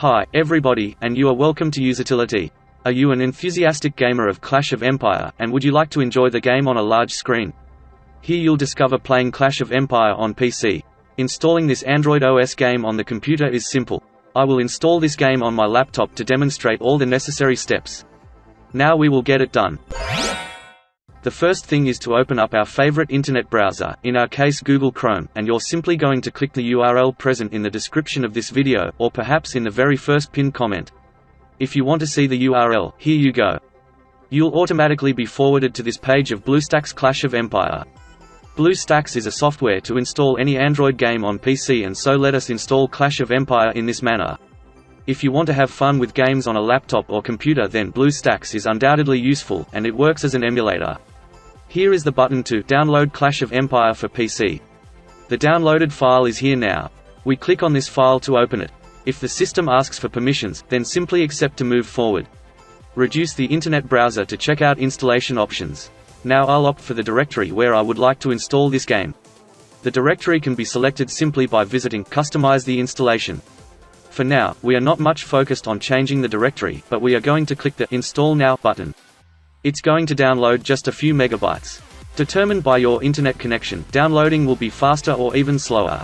Hi, everybody, and you are welcome to Usitility. Are you an enthusiastic gamer of Clash of Empire, and would you like to enjoy the game on a large screen? Here you'll discover playing Clash of Empire on PC. Installing this Android OS game on the computer is simple. I will install this game on my laptop to demonstrate all the necessary steps. Now we will get it done. The first thing is to open up our favorite internet browser, in our case Google Chrome, and you're simply going to click the URL present in the description of this video, or perhaps in the very first pinned comment. If you want to see the URL, here you go. You'll automatically be forwarded to this page of BlueStacks Clash of Empire. BlueStacks is a software to install any Android game on PC, and so let us install Clash of Empire in this manner. If you want to have fun with games on a laptop or computer, then BlueStacks is undoubtedly useful, and it works as an emulator. Here is the button to download Clash of Empire for PC. The downloaded file is here now. We click on this file to open it. If the system asks for permissions, then simply accept to move forward. Reduce the internet browser to check out installation options. Now I'll opt for the directory where I would like to install this game. The directory can be selected simply by visiting Customize the installation. For now, we are not much focused on changing the directory, but we are going to click the Install Now button. It's going to download just a few megabytes. Determined by your internet connection, downloading will be faster or even slower.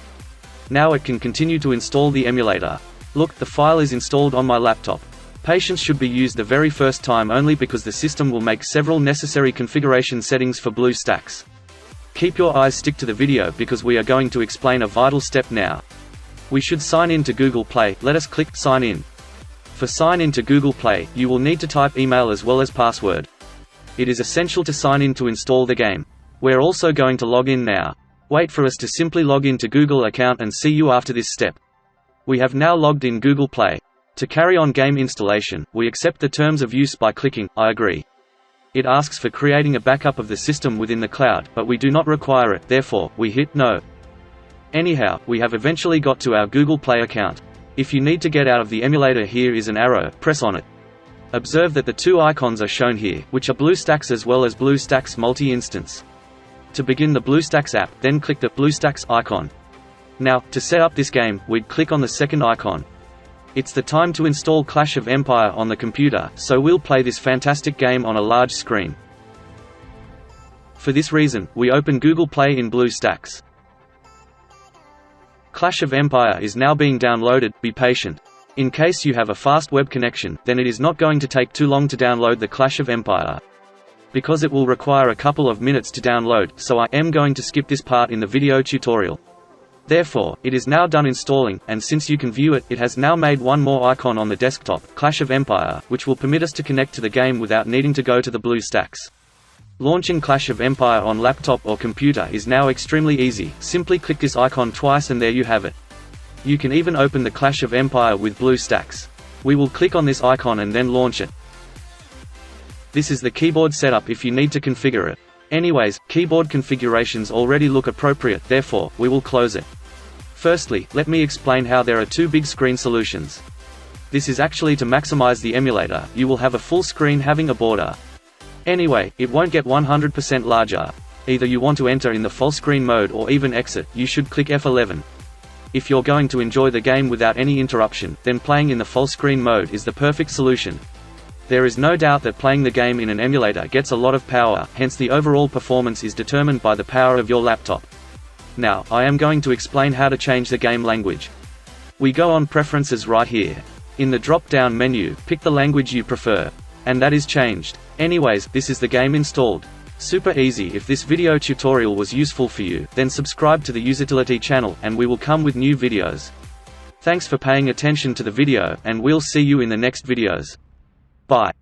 Now it can continue to install the emulator. Look, the file is installed on my laptop. Patience should be used the very first time only because the system will make several necessary configuration settings for BlueStacks. Keep your eyes stick to the video because we are going to explain a vital step now. We should sign in to Google Play. Let us click Sign In. For sign in to Google Play, you will need to type email as well as password. It is essential to sign in to install the game. We're also going to log in now. Wait for us to simply log in to Google account and see you after this step. We have now logged in Google Play. To carry on game installation, we accept the terms of use by clicking I agree. It asks for creating a backup of the system within the cloud, but we do not require it, therefore, we hit No. Anyhow, we have eventually got to our Google Play account. If you need to get out of the emulator, here is an arrow, press on it. Observe that the two icons are shown here, which are BlueStacks as well as BlueStacks Multi-Instance. To begin the BlueStacks app, then click the BlueStacks icon. Now, to set up this game, we'd click on the second icon. It's the time to install Clash of Empire on the computer, so we'll play this fantastic game on a large screen. For this reason, we open Google Play in BlueStacks. Clash of Empire is now being downloaded. Be patient. In case you have a fast web connection, then it is not going to take too long to download the Clash of Empire. Because it will require a couple of minutes to download, so I am going to skip this part in the video tutorial. Therefore, it is now done installing, and since you can view it, it has now made one more icon on the desktop, Clash of Empire, which will permit us to connect to the game without needing to go to the BlueStacks. Launching Clash of Empire on laptop or computer is now extremely easy. Simply click this icon twice and there you have it. You can even open the Clash of Empire with BlueStacks. We will click on this icon and then launch it. This is the keyboard setup if you need to configure it. Anyways, keyboard configurations already look appropriate, therefore, we will close it. Firstly, let me explain how there are two big screen solutions. This is actually to maximize the emulator. You will have a full screen having a border. Anyway, it won't get 100% larger. Either you want to enter in the full screen mode or even exit, you should click F11. If you're going to enjoy the game without any interruption, then playing in the full screen mode is the perfect solution. There is no doubt that playing the game in an emulator gets a lot of power, hence the overall performance is determined by the power of your laptop. Now, I am going to explain how to change the game language. We go on Preferences right here. In the drop-down menu, pick the language you prefer. And that is changed. Anyways, this is the game installed. Super easy. If this video tutorial was useful for you, then subscribe to the Usitility channel, and we will come with new videos. Thanks for paying attention to the video, and we'll see you in the next videos. Bye.